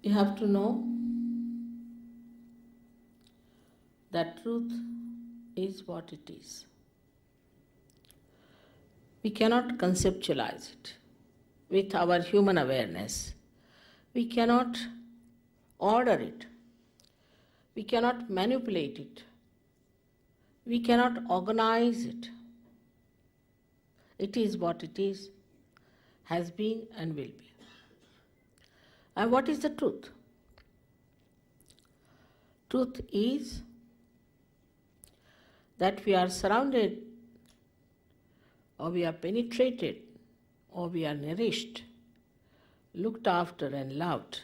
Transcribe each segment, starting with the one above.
You have to know that truth is what it is. We cannot conceptualize it with our human awareness. We cannot order it. We cannot manipulate it. We cannot organize it. It is what it is, has been and will be. And what is the truth? Truth is that we are surrounded, or we are penetrated, or we are nourished, looked after and loved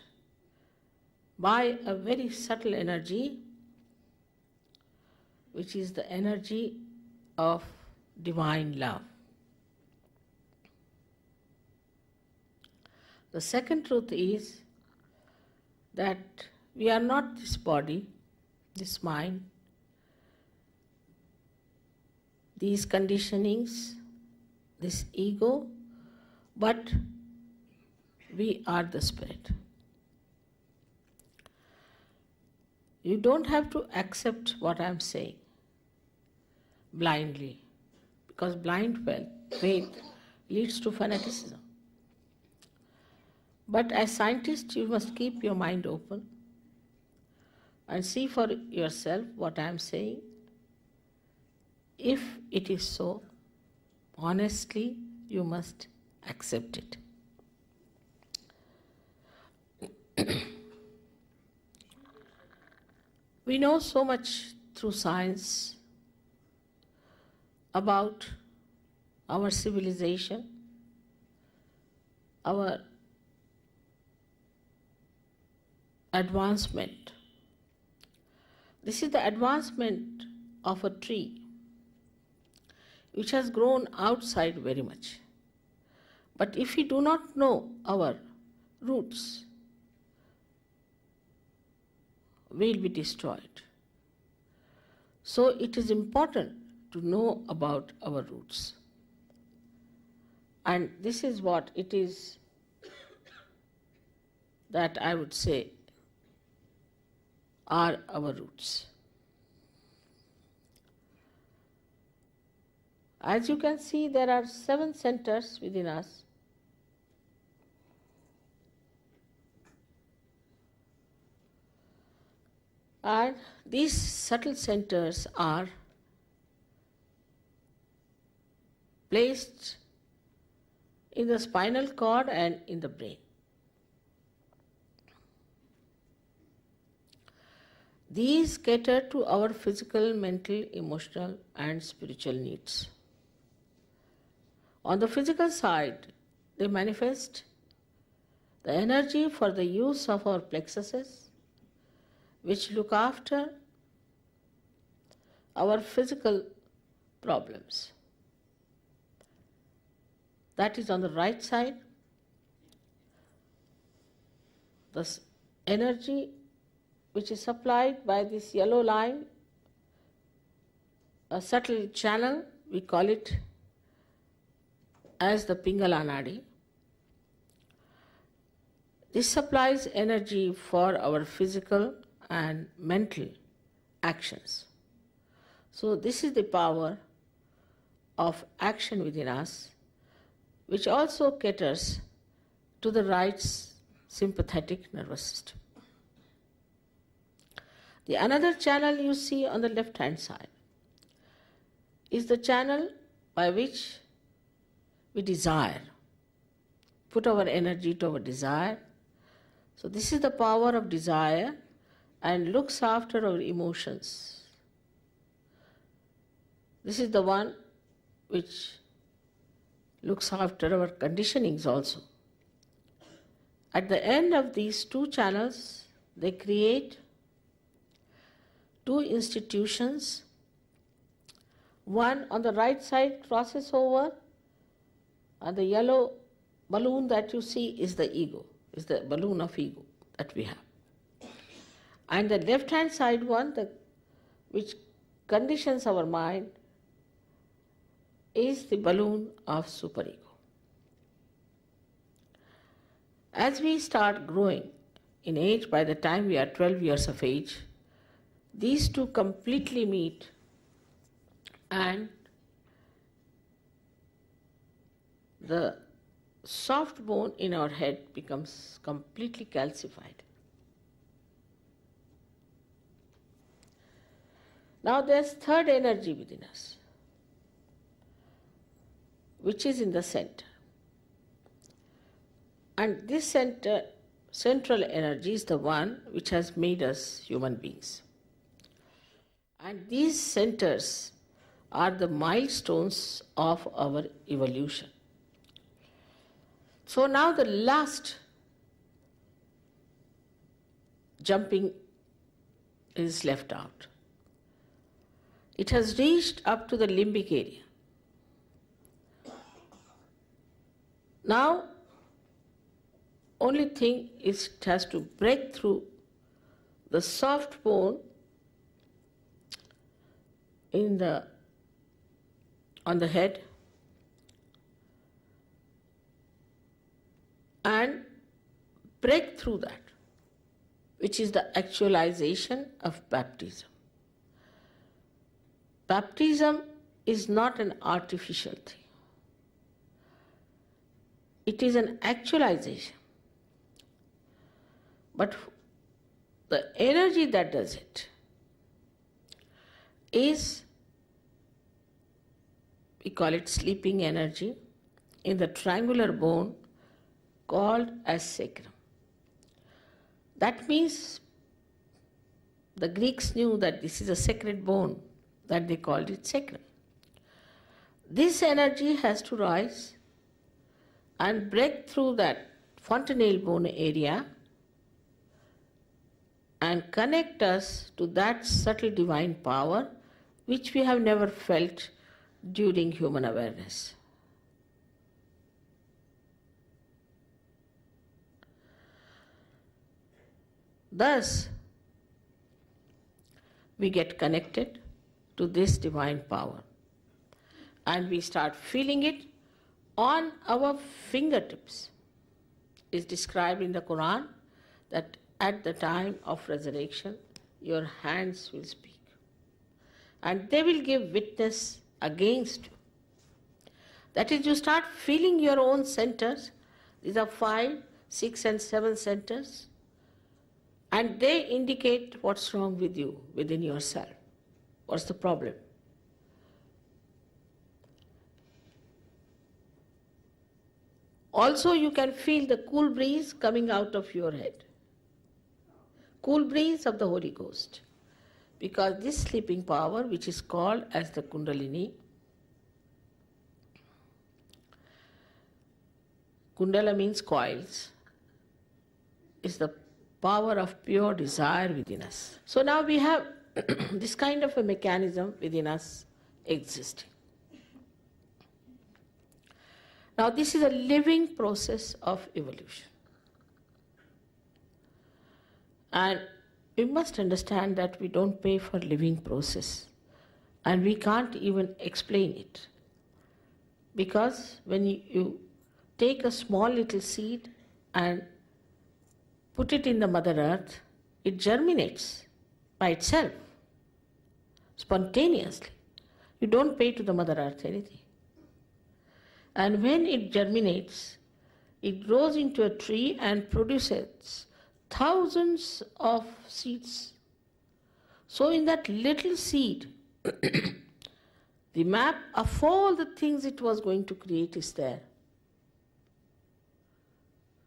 by a very subtle energy, which is the energy of divine love. The second truth is that we are not this body, this mind, these conditionings, this ego, but we are the spirit. You don't have to accept what I am saying blindly, because blind faith leads to fanaticism. But as scientists, you must keep your mind open and see for yourself what I am saying. If it is so, honestly, you must accept it. We know so much through science about our civilization, our advancement. This is the advancement of a tree which has grown outside very much. But if we do not know our roots, we will be destroyed. So it is important to know about our roots. And this is what it is that I would say are our roots. As you can see, there are 7 centers within us. And these subtle centers are placed in the spinal cord and in the brain. These cater to our physical, mental, emotional, and spiritual needs. On the physical side, they manifest the energy for the use of our plexuses, which look after our physical problems. That is on the right side. This energy which is supplied by this yellow line, a subtle channel, we call it as the Pingala Nadi. This supplies energy for our physical and mental actions. So this is the power of action within us, which also caters to the right sympathetic nervous system. The another channel you see on the left hand side is the channel by which we desire, put our energy to our desire. So this is the power of desire and looks after our emotions. This is the one which looks after our conditionings also. At the end of these 2 channels, they create 2 institutions. One on the right side crosses over And the yellow balloon that you see is the ego, is the balloon of ego that we have. And the left-hand side one, which conditions our mind, is the balloon of superego. As we start growing in age, by the time we are 12 years of age, these two completely meet and the soft bone in our head becomes completely calcified. Now there's third energy within us, which is in the center. And this central energy is the one which has made us human beings. And these centers are the milestones of our evolution. So now the last jumping is left out. It has reached up to the limbic area. Now, only thing is it has to break through the soft bone on the head and break through that, which is the actualization of baptism. Baptism is not an artificial thing. It is an actualization. But the energy that does it is, we call it sleeping energy, in the triangular bone called as sacrum. That means the Greeks knew that this is a sacred bone, that they called it sacrum. This energy has to rise and break through that fontanelle bone area and connect us to that subtle divine power which we have never felt during human awareness. Thus, we get connected to this divine power and we start feeling it on our fingertips. It's described in the Quran that at the time of resurrection, your hands will speak and they will give witness against you. That is, you start feeling your own centers. These are 5, 6 and 7 centers, and they indicate what's wrong with you within yourself. What's the problem? Also, you can feel the cool breeze coming out of your head. Cool breeze of the Holy Ghost. Because this sleeping power, which is called as the Kundalini, Kundala means coils, is the power of pure desire within us. So now we have this kind of a mechanism within us existing. Now this is a living process of evolution. And we must understand that we don't pay for living process and we can't even explain it. Because when you take a small little seed and put it in the Mother Earth, it germinates by itself, spontaneously. You don't pay to the Mother Earth anything. And when it germinates, it grows into a tree and produces thousands of seeds. So in that little seed, the map of all the things it was going to create is there.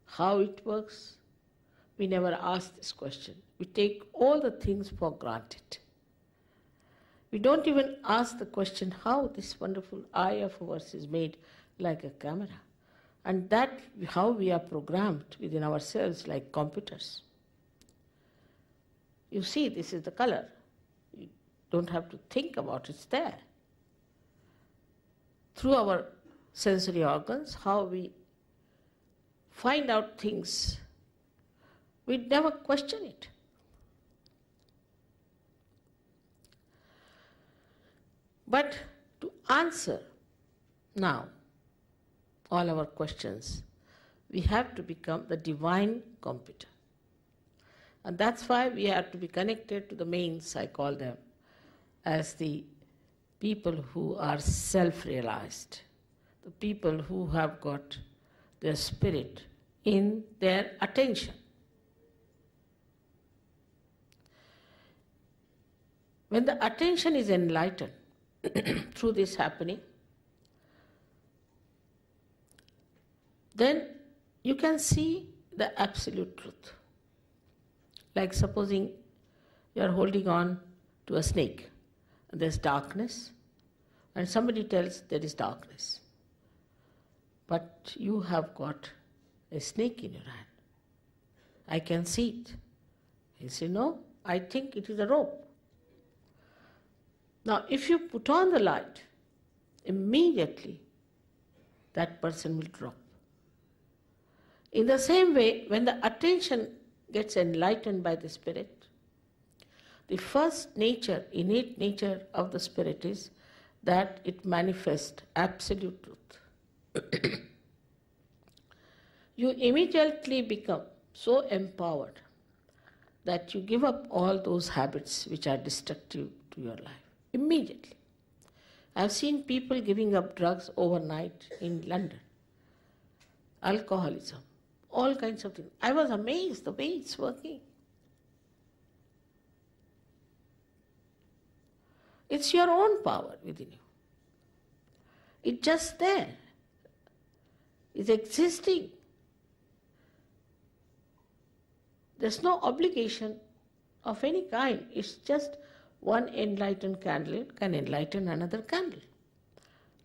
How it works? We never ask this question. We take all the things for granted. We don't even ask the question how this wonderful eye of ours is made like a camera. And that how we are programmed within ourselves like computers. You see, this is the color. You don't have to think about it, it's there. Through our sensory organs, how we find out things, we never question it. But to answer now all our questions, we have to become the divine computer. And that's why we have to be connected to the mains, I call them, as the people who are self-realized, the people who have got their spirit in their attention. When the attention is enlightened through this happening, then you can see the absolute truth. Like supposing you are holding on to a snake, and there's darkness, and somebody tells there is darkness. But you have got a snake in your hand. I can see it. You say, no, I think it is a rope. Now, if you put on the light, immediately that person will drop. In the same way, when the attention gets enlightened by the Spirit, the first nature, innate nature of the Spirit is that it manifests absolute truth. You immediately become so empowered that you give up all those habits which are destructive to your life. Immediately. I've seen people giving up drugs overnight in London. Alcoholism, all kinds of things. I was amazed the way it's working. It's your own power within you. It's just there. It's existing. There's no obligation of any kind. It's just one enlightened candle can enlighten another candle.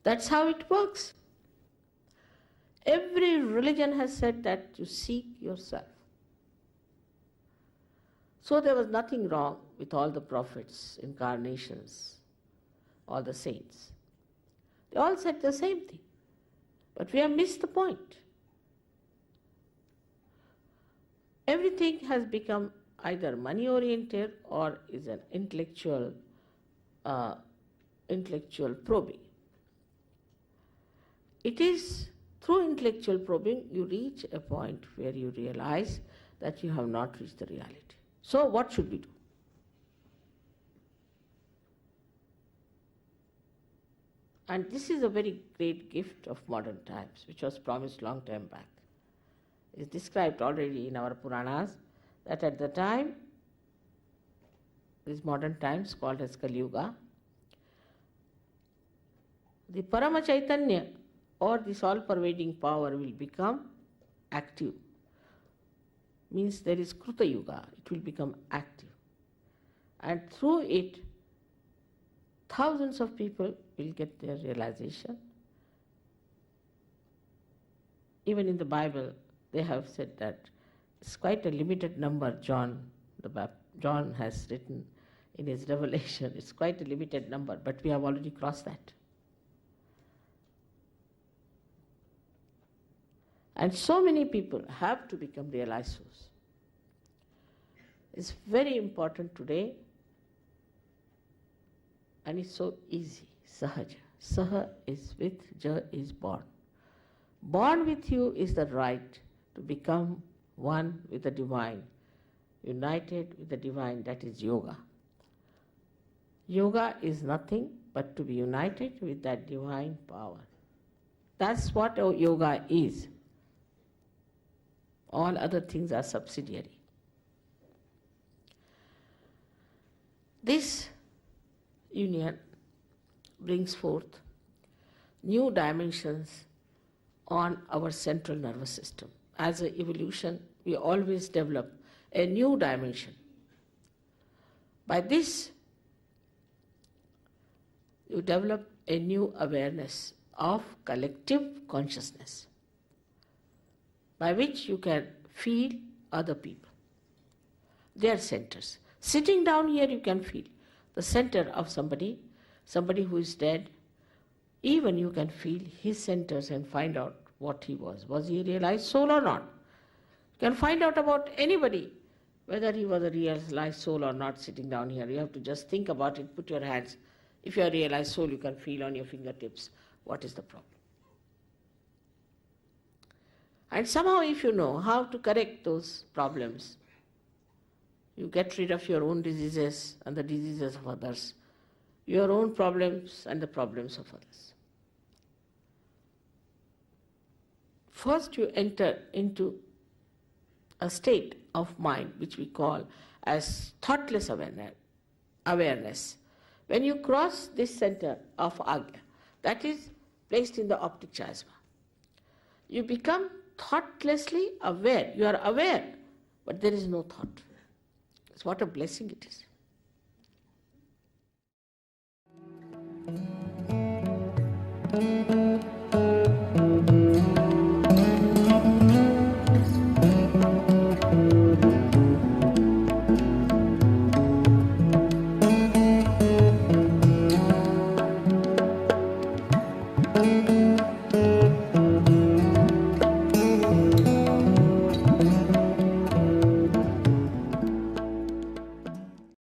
That's how it works. Every religion has said that you seek yourself. So there was nothing wrong with all the prophets, incarnations, all the saints. They all said the same thing. But we have missed the point. Everything has become either money-oriented or is an intellectual probing. It is through intellectual probing you reach a point where you realize that you have not reached the reality. So what should we do? And this is a very great gift of modern times, which was promised long time back. It's described already in our Puranas that at the time, these modern times called as Kali Yuga, the Parama Chaitanya or this all-pervading power will become active. Means there is Kruta Yuga, it will become active. And through it, thousands of people will get their realization. Even in the Bible, they have said that it's quite a limited number. John has written in his Revelation, it's quite a limited number, but we have already crossed that. And so many people have to become realized souls. It's very important today, and it's so easy. Sahaja. Saha is with, Ja is born. Born with you is the right to become one with the divine, united with the divine, that is yoga. Yoga is nothing but to be united with that divine power. That's what yoga is. All other things are subsidiary. This union brings forth new dimensions on our central nervous system. As an evolution, we always develop a new dimension. By this, you develop a new awareness of collective consciousness, by which you can feel other people, their centers. Sitting down here, you can feel the center of somebody who is dead, even you can feel his centers and find out what he was. Was he a realized soul or not? You can find out about anybody, whether he was a realized soul or not, sitting down here. You have to just think about it, put your hands. If you are a realized soul, you can feel on your fingertips what is the problem. And somehow if you know how to correct those problems, you get rid of your own diseases and the diseases of others, your own problems and the problems of others. First you enter into a state of mind which we call as thoughtless awareness. When you cross this center of agya, that is placed in the optic chiasma, you become thoughtlessly aware. You are aware, but there is no thought. It's what a blessing it is.